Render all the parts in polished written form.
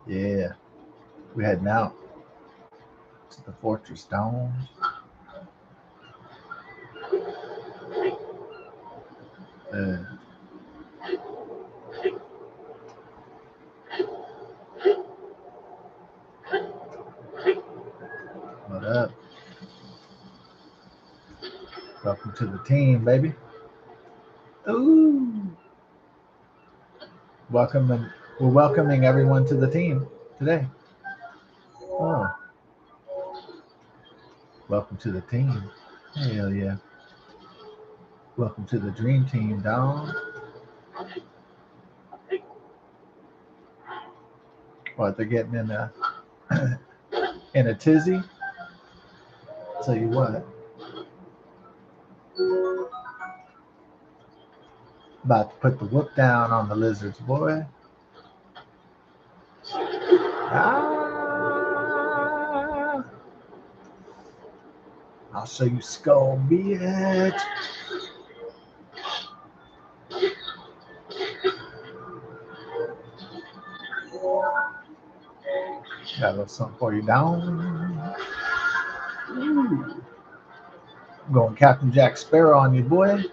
Yeah, we're heading out to the Fortress Dome. Uh, what up? Welcome to the team, baby. Ooh. We're welcoming everyone to the team today. Oh, welcome to the team. Hell yeah. Welcome to the dream team, Dom. What, they're getting in a in a tizzy? Tell you what. About to put the whoop down on the lizards, boy. Ah, I'll show you skull, bitch. Got a little something for you down. Ooh. I'm going Captain Jack Sparrow on you, boy.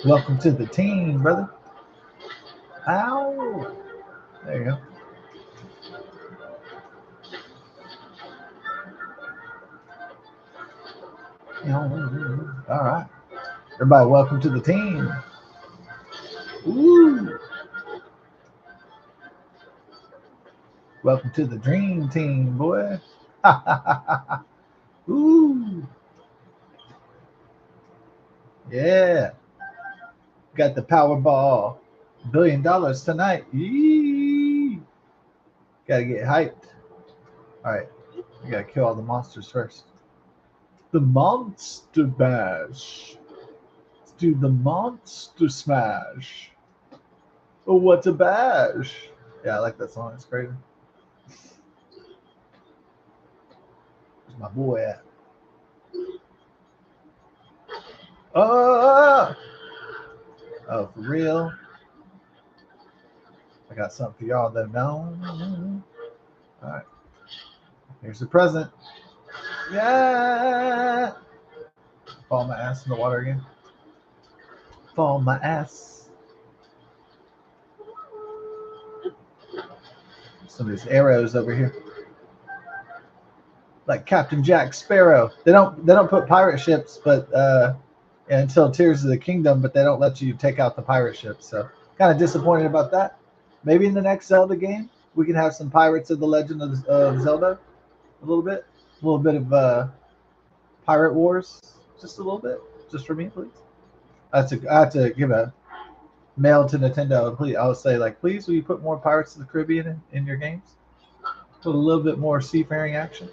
Welcome to the team, brother. Ow. There you go. All right. Everybody, welcome to the team. Ooh. Welcome to the dream team, boy. Ooh. Yeah. Got the Powerball. $1 billion tonight. Yee. Gotta get hyped. All right. We gotta kill all the monsters first. The Monster Bash. Let's do the Monster Smash. Oh, what's a bash? Yeah, I like that song. It's crazy. Where's my boy at? Oh, for real? I got something for y'all that know. All right. Here's the present. Yeah. Fall my ass in the water again. Fall my ass. Some of these arrows over here. Like Captain Jack Sparrow. They don't put pirate ships, but until Tears of the Kingdom, but they don't let you take out the pirate ships. So kind of disappointed about that. Maybe in the next Zelda game we can have some Pirates of the Legend of Zelda. A little bit of Pirate Wars, just a little bit, just for me, please. I have to give a mail to Nintendo. Please, I'll say like, please, will you put more Pirates of the Caribbean in your games? Put a little bit more seafaring action.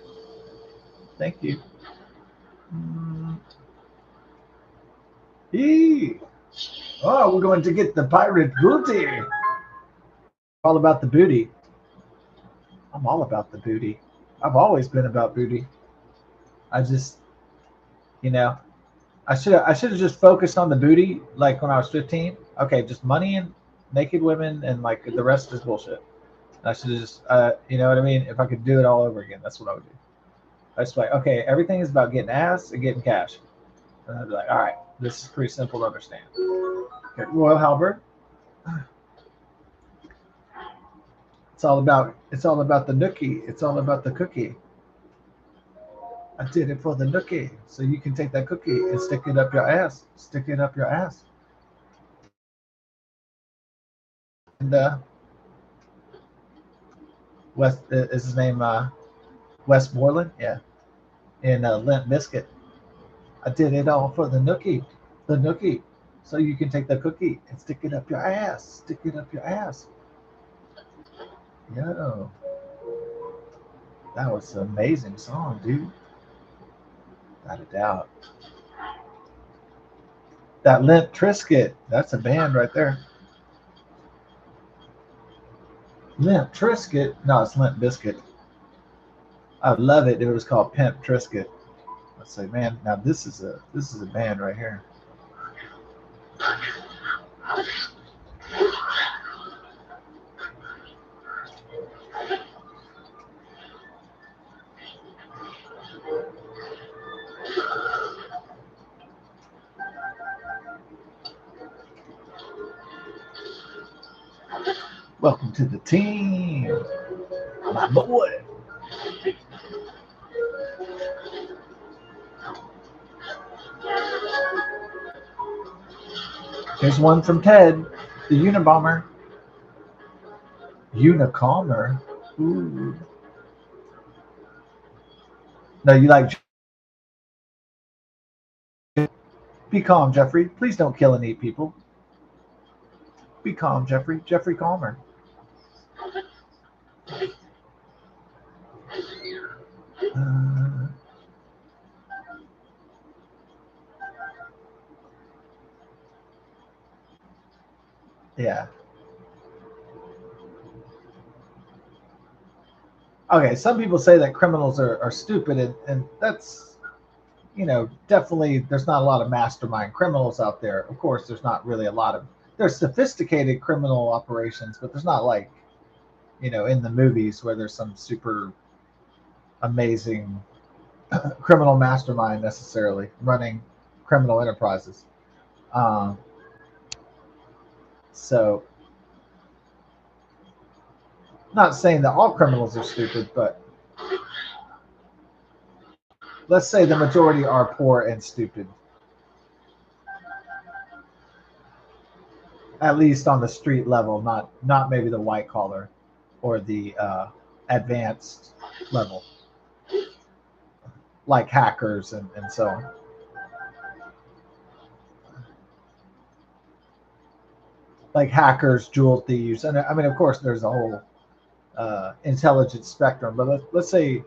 Thank you. Oh, we're going to get the pirate booty. All about the booty. I'm all about the booty. I've always been about booty. I just, you know, I should have just focused on the booty like when I was 15. Okay, just money and naked women and like the rest is bullshit. I should have just, you know what I mean? If I could do it all over again, that's what I would do. I just like, okay, everything is about getting ass and getting cash. And I'd be like, all right, this is pretty simple to understand. Okay, Royal Halberd. It's all about the nookie. It's all about the cookie. I did it for the nookie, so you can take that cookie and stick it up your ass. Stick it up your ass. And West is his name Westmoreland? Yeah. And Limp Biscuit. I did it all for the nookie. The nookie. So you can take the cookie and stick it up your ass. Stick it up your ass. Yo. That was an amazing song, dude. Without a doubt. That Limp Trisket. That's a band right there. Limp Trisket. No, it's Limp Biscuit. I would love it if it was called Pimp Trisket. Let's say, man, now this is a band right here. Welcome to the team, my boy. Here's one from Ted, the Unabomber. Unicalmer. Ooh. No, you like. Be calm, Jeffrey. Please don't kill and eat people. Be calm, Jeffrey. Jeffrey Calmer. Uh, yeah. Okay, some people say that criminals are stupid, and that's, definitely there's not a lot of mastermind criminals out there. Of course, there's not really a lot of, there's sophisticated criminal operations, but there's not like, in the movies where there's some super amazing criminal mastermind necessarily running criminal enterprises. Um, so, not saying that all criminals are stupid, but let's say the majority are poor and stupid, at least on the street level, not maybe the white collar or the advanced level, like hackers and so on. Like hackers, jewel thieves, and I mean, of course, there's a whole intelligence spectrum. But let's say,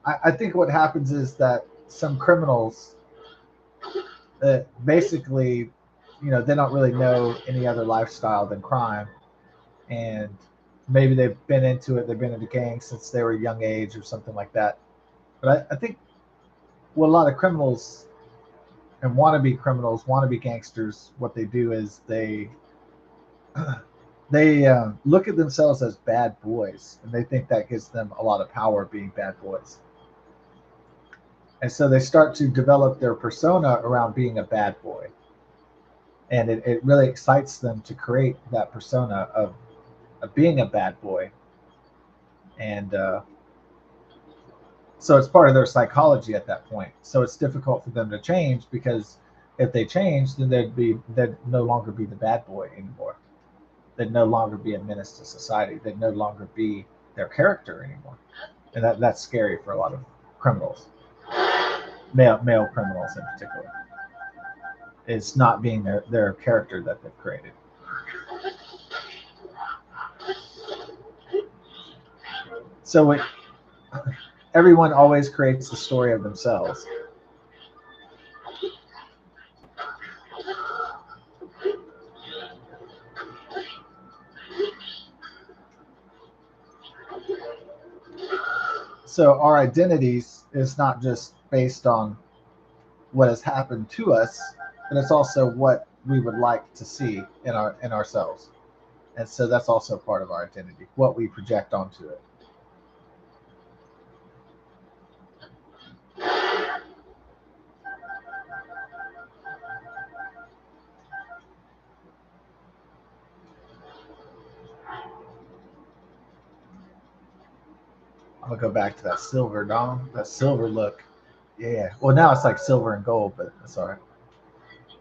I think what happens is that some criminals, basically, they don't really know any other lifestyle than crime, and maybe they've been into it. They've been into gangs since they were a young age or something like that. But I think what a lot of criminals and wannabe criminals, wannabe gangsters, what they do is they look at themselves as bad boys, and they think that gives them a lot of power being bad boys. And so they start to develop their persona around being a bad boy, and it really excites them to create that persona of being a bad boy, and so it's part of their psychology at that point. So it's difficult for them to change, because if they change, then they'd no longer be the bad boy anymore. They'd no longer be a menace to society. They'd no longer be their character anymore, and that's scary for a lot of criminals, male criminals in particular. Is not being their character that they've created. So everyone always creates the story of themselves. So our identities is not just based on what has happened to us, but it's also what we would like to see in ourselves. And so that's also part of our identity, what we project onto it. I'm gonna go back to that silver, Dom. That silver look. Yeah. Well, now it's like silver and gold, but that's all right.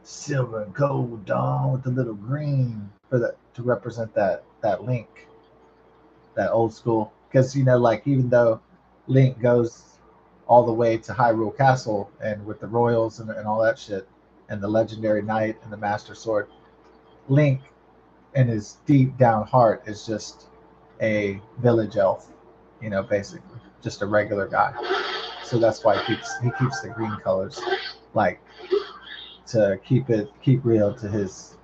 Silver and gold, Dom, with the little green for that to represent that link, that old school. Because like even though Link goes all the way to Hyrule Castle and with the royals and all that shit, and the legendary knight and the master sword, Link in his deep down heart is just a village elf, basically just a regular guy. So that's why he keeps the green colors, like to keep real to his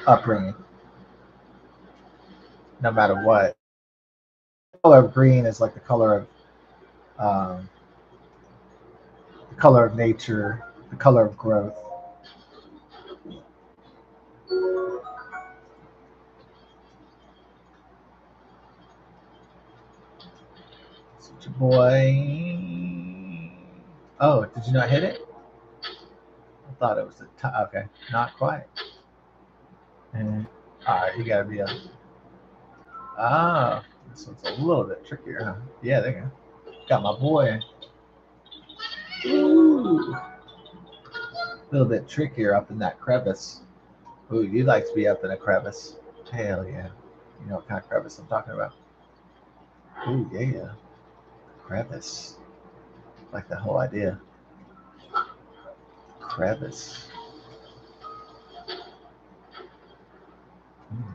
upbringing, no matter what. The color of green is like um, the color of nature, the color of growth. Such a boy. Oh, did you not hit it? I thought it was okay. Not quite. And, all right, you gotta be a. Ah, this one's a little bit trickier, huh? Yeah, there you go. Got my boy. Ooh, a little bit trickier up in that crevice. Ooh, you'd like to be up in a crevice. Hell yeah. You know what kind of crevice I'm talking about. Ooh, yeah. Crevice. Like the whole idea. Crevice. Hmm.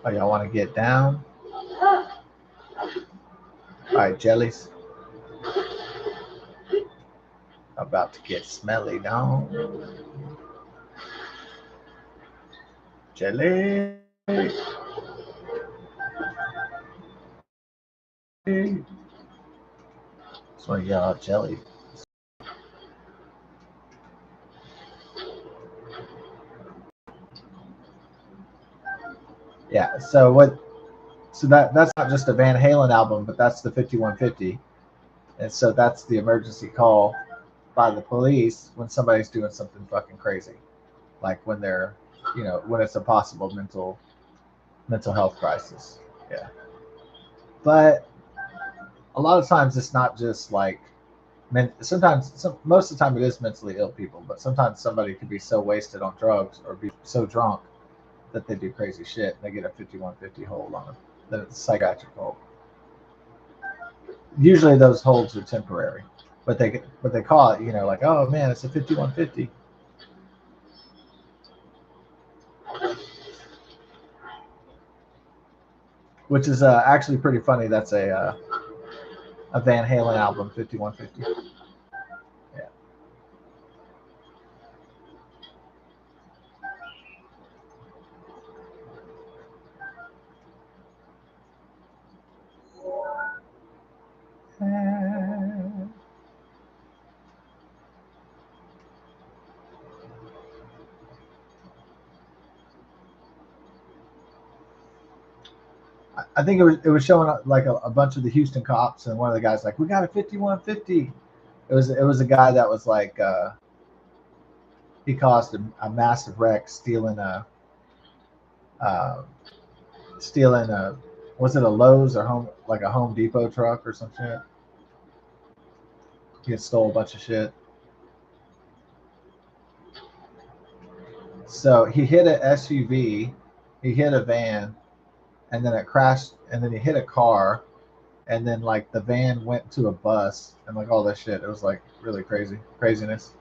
Oh, y'all want to get down? All right, jellies. About to get smelly now. Jelly. So y'all jelly. Yeah. So what? So that's not just a Van Halen album, but that's the 5150, and so that's the emergency call by the police when somebody's doing something fucking crazy, like when they're, when it's a possible mental health crisis. Yeah. But a lot of times it's not just like sometimes most of the time it is mentally ill people, but sometimes somebody could be so wasted on drugs or be so drunk that they do crazy shit and they get a 5150 hold on them. Then it's a psychiatric hold. Usually those holds are temporary, but they call it, like, oh man, it's a 5150, which is actually pretty funny. That's a Van Halen album, 5150. Yeah. I think it was showing up like a bunch of the Houston cops, and one of the guys like, we got a 5150. It was a guy that was like, he caused a massive wreck uh, stealing a, was it a Lowe's or a Home Depot truck or some shit. He had stole a bunch of shit. So he hit an SUV, he hit a van, and then it crashed, and then he hit a car, and then like the van went to a bus, and like all this shit. It was like really craziness.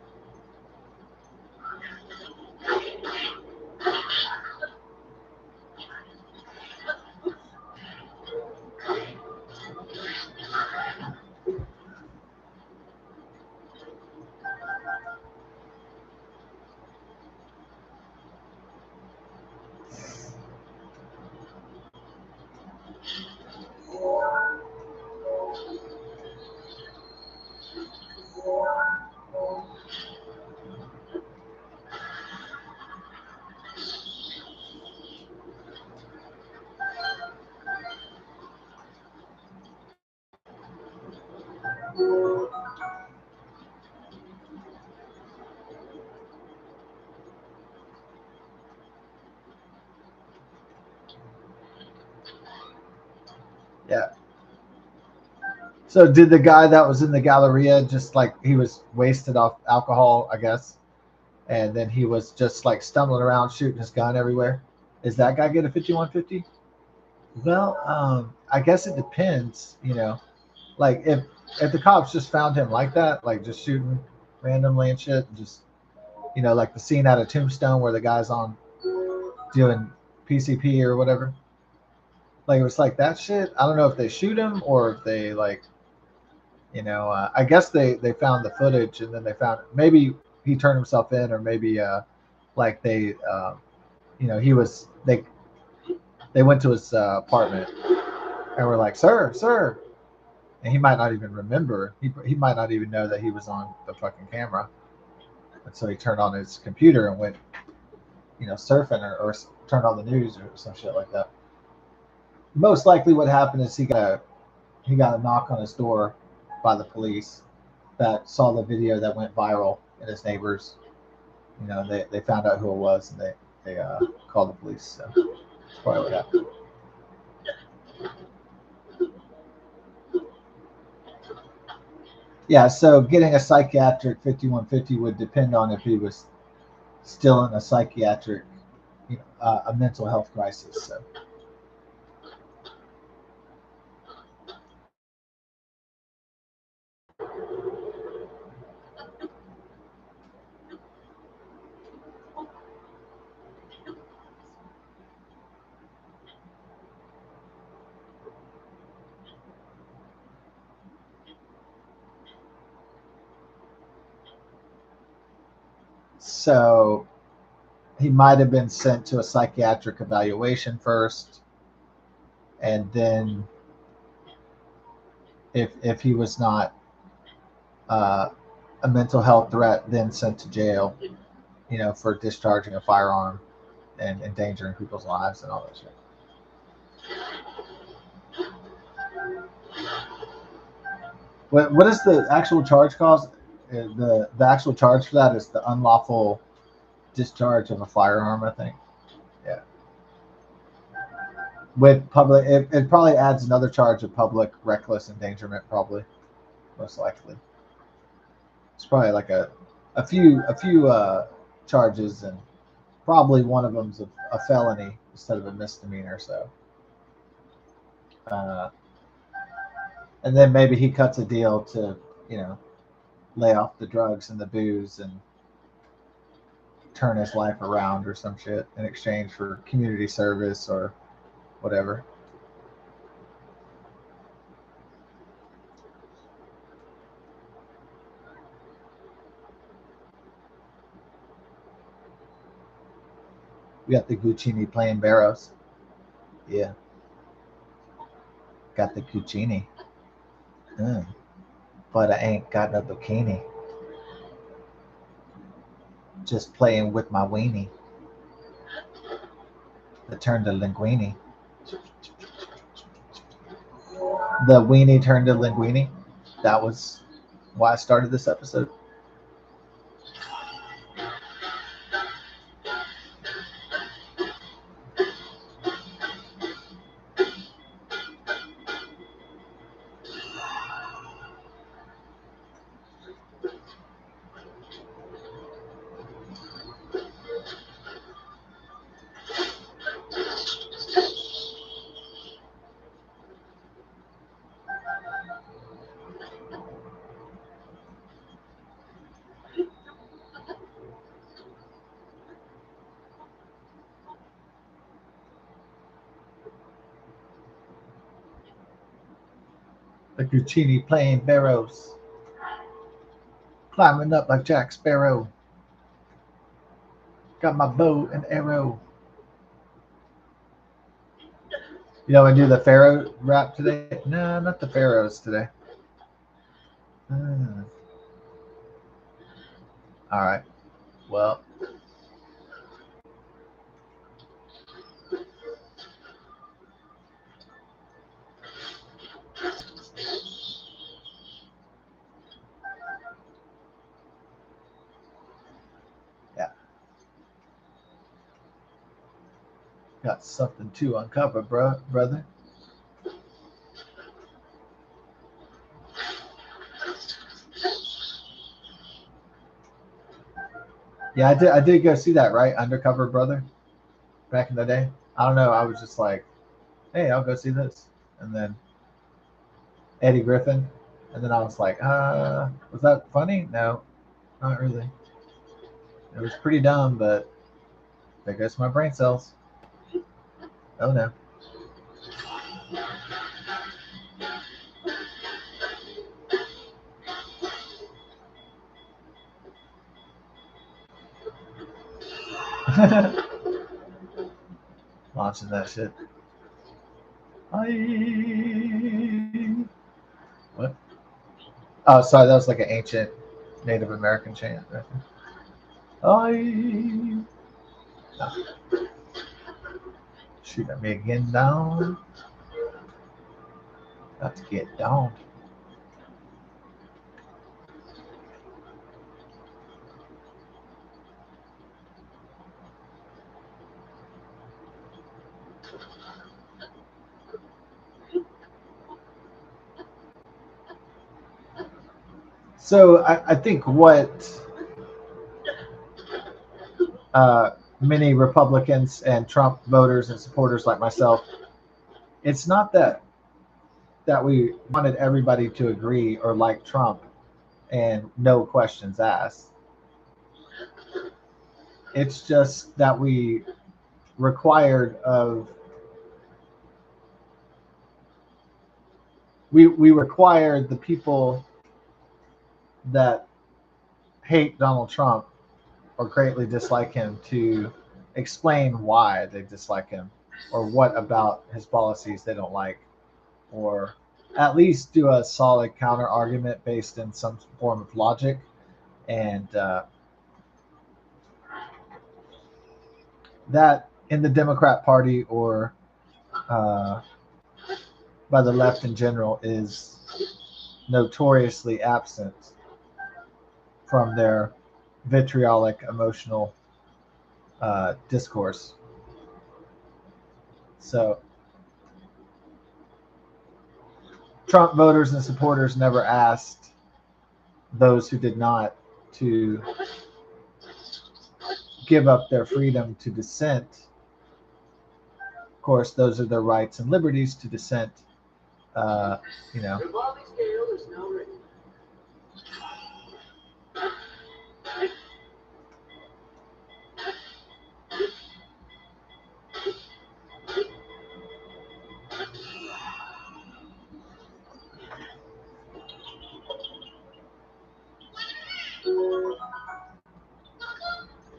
Yeah. So did the guy that was in the Galleria just like he was wasted off alcohol, I guess, and then he was just like stumbling around shooting his gun everywhere? Is that guy get a 5150? Well, I guess it depends. Like if the cops just found him like that, like just shooting randomly and shit, and just like the scene out of Tombstone where the guy's on doing PCP or whatever. Like it was like that shit. I don't know if they shoot him or if they like, I guess they found the footage and then they found maybe he turned himself in, or maybe like he was they went to his apartment and were like, sir, and he might not even remember. He might not even know that he was on the fucking camera, and so he turned on his computer and went, surfing, or turned on the news or some shit like that. Most likely, what happened is he got a knock on his door by the police, that saw the video that went viral, and his neighbors, you know, they found out who it was, and they called the police. So that's probably what happened. Yeah, so getting a psychiatric 5150 would depend on if he was still in a psychiatric, you know, a mental health crisis. So he might have been sent to a psychiatric evaluation first, and then if he was not uh, a mental health threat, then sent to jail, you know, for discharging a firearm and endangering people's lives and all that shit. What is the actual charge cause? The actual charge for that is the unlawful discharge of a firearm, I think. Yeah. With public, it probably adds another charge of public reckless endangerment, probably, most likely. It's probably like a few charges, and probably one of them's a felony instead of a misdemeanor. So, uh, and then maybe he cuts a deal to, you know, lay off the drugs and the booze and turn his life around or some shit in exchange for community service or whatever. We got the Guccini playing Barrows. Yeah, got the Guccini. Mm. But I ain't got no bikini. Just playing with my weenie. That turned to linguini. The weenie turned to linguini. That was why I started this episode. The Guccini playing Barrows. Climbing up like Jack Sparrow. Got my bow and arrow. You know, I do the Pharaoh rap today. No, not the Pharaohs today. Hmm. All right. Well, yeah. Got something to uncover, brother. Yeah, I did go see that, right? Undercover Brother back in the day. I don't know. I was just like, hey, I'll go see this. And then Eddie Griffin. And then I was like, was that funny? No, not really. It was pretty dumb, but there goes my brain cells. Oh no. Launching that shit. I... What? Oh, sorry, that was like an ancient Native American chant. I... Shoot at me again down. About to get down. So I think what uh, many Republicans and Trump voters and supporters like myself, it's not that we wanted everybody to agree or like Trump and no questions asked. It's just that required of we required the people that hate Donald Trump or greatly dislike him to explain why they dislike him or what about his policies they don't like, or at least do a solid counter argument based in some form of logic. And that in the Democrat Party or uh, by the left in general is notoriously absent from their vitriolic emotional discourse. So Trump voters and supporters never asked those who did not to give up their freedom to dissent. Of course, those are their rights and liberties to dissent. Uh, you know,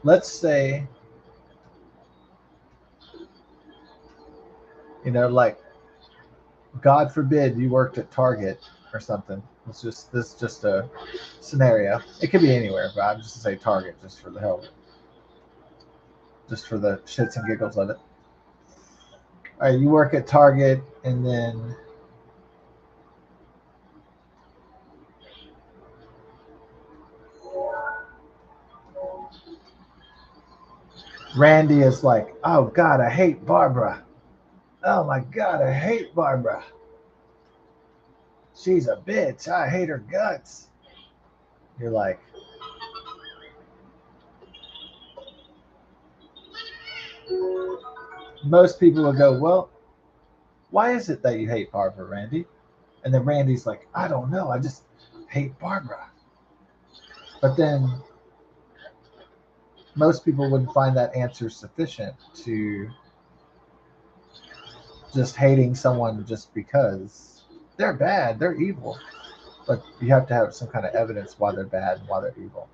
let's say, like, God forbid you worked at Target or something. This is just a scenario. It could be anywhere, but I'm just to say Target just for the hell, just for the shits and giggles of it. All right, you work at Target, and then Randy is like, "Oh God, I hate Barbara. Oh my God, I hate Barbara. She's a bitch. I hate her guts." You're like, most people will go, "Well, why is it that you hate Barbara, Randy?" And then Randy's like, "I don't know. I just hate Barbara." But then most people wouldn't find that answer sufficient to just hating someone just because they're bad, they're evil. But you have to have some kind of evidence why they're bad and why they're evil.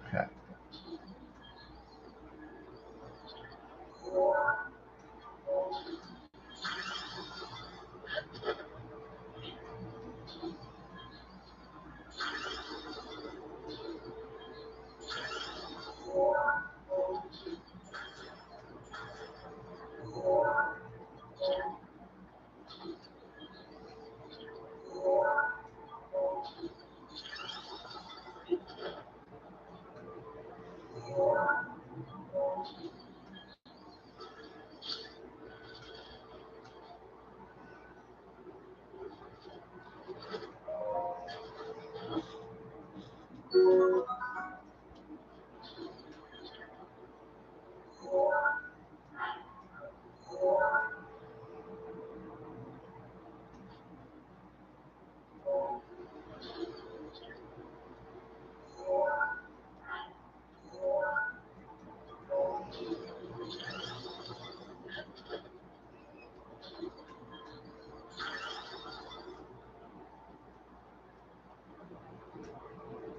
Okay.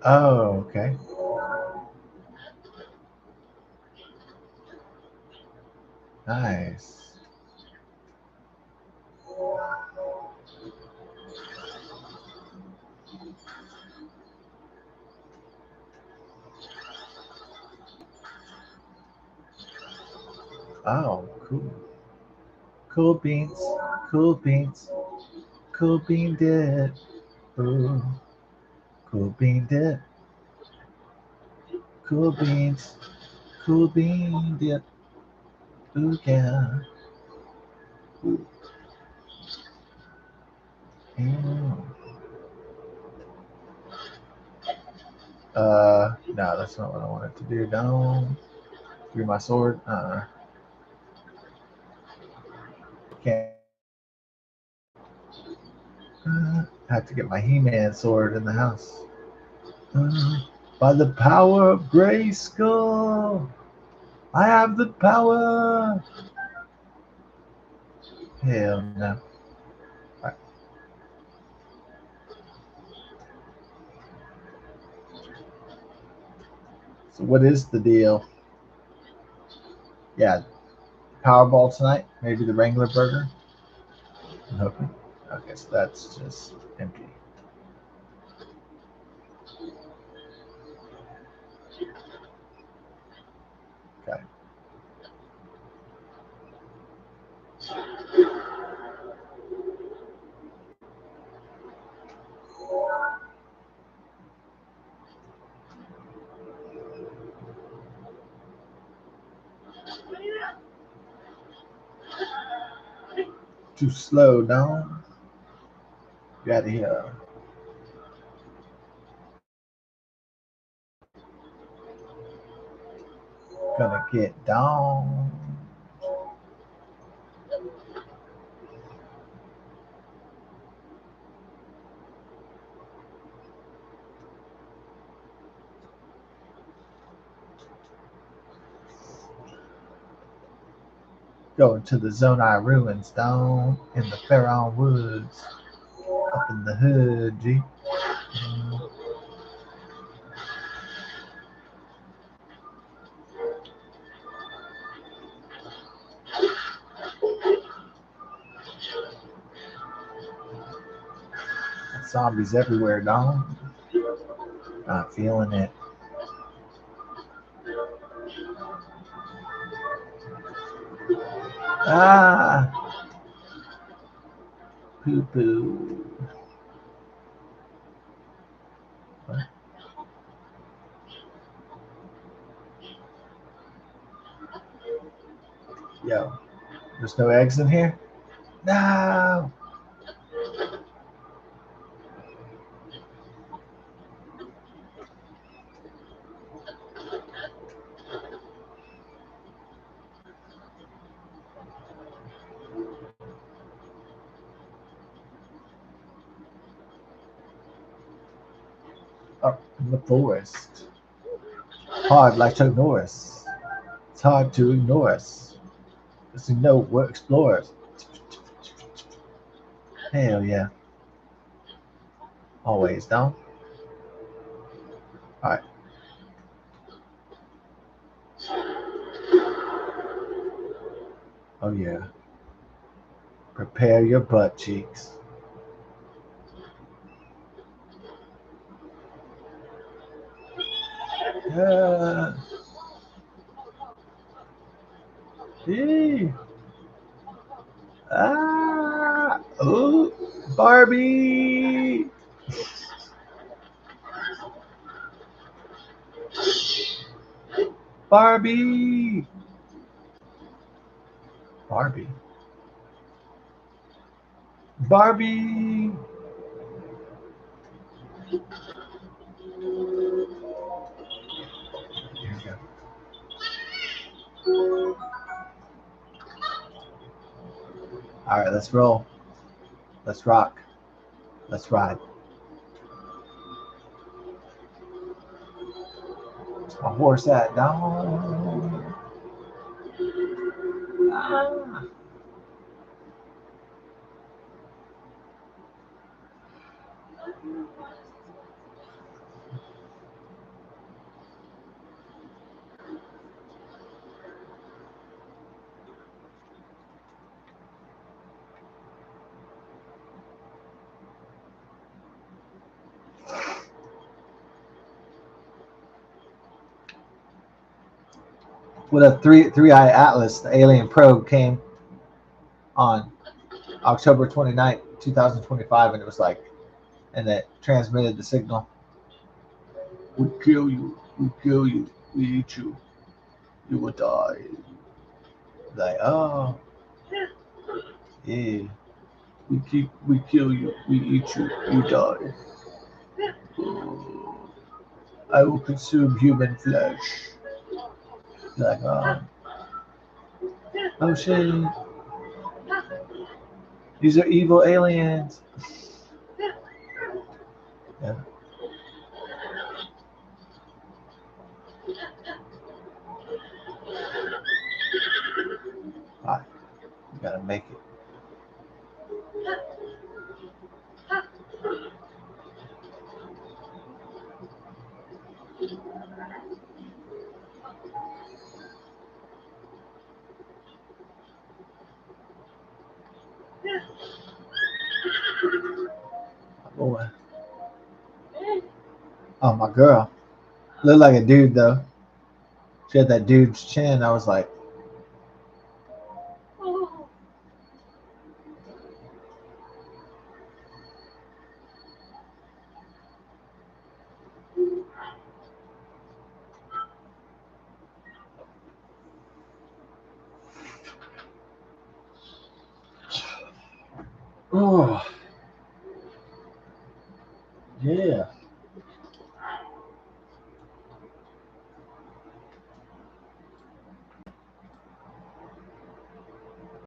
Oh, okay. Nice. Oh, cool. Cool beans. Cool beans. Cool bean dip. Ooh. Cool bean dip. Cool beans. Cool bean dip. Ooh, yeah. Mm. No, that's not what I wanted to do. Don't. Through my sword. Can't. I have to get my He-Man sword in the house. Uh, by the power of Grayskull, I have the power. Hell no. Right. So what is the deal? Yeah, Powerball tonight. Maybe the Wrangler burger. I'm hoping. Okay, so that's just empty. Okay. Too slow down. Get out of here. Gonna get down. Going to the Zonai ruins down in the Pharaoh woods. Up in the hood, G. Zombies everywhere, down. Not feeling it. Ah, poo poo. Yo, there's no eggs in here? No. Up in the forest. Hard like Chuck Norris. It's hard to ignore us. Because we know we're explorers. Hell yeah. Always down. Alright. Oh yeah. Prepare your butt cheeks. Yeah. Hey. Ah. Oh. Barbie. Barbie. Barbie. Barbie. Here we go. All right, let's roll. Let's rock. Let's ride. My horse at down. Ah. with a three-eye atlas, the alien probe came on October 29th, 2025, and it was like, and it transmitted the signal. We kill you. We kill you. We eat you. You will die. Like, oh, yeah. We kill you. We eat you. You die. Oh, I will consume human flesh. Like, oh shit. These are evil aliens. Yeah. Ah, you gotta make it. Boy. Oh, my girl. Looked like a dude, though. She had that dude's chin. I was like, oh, yeah.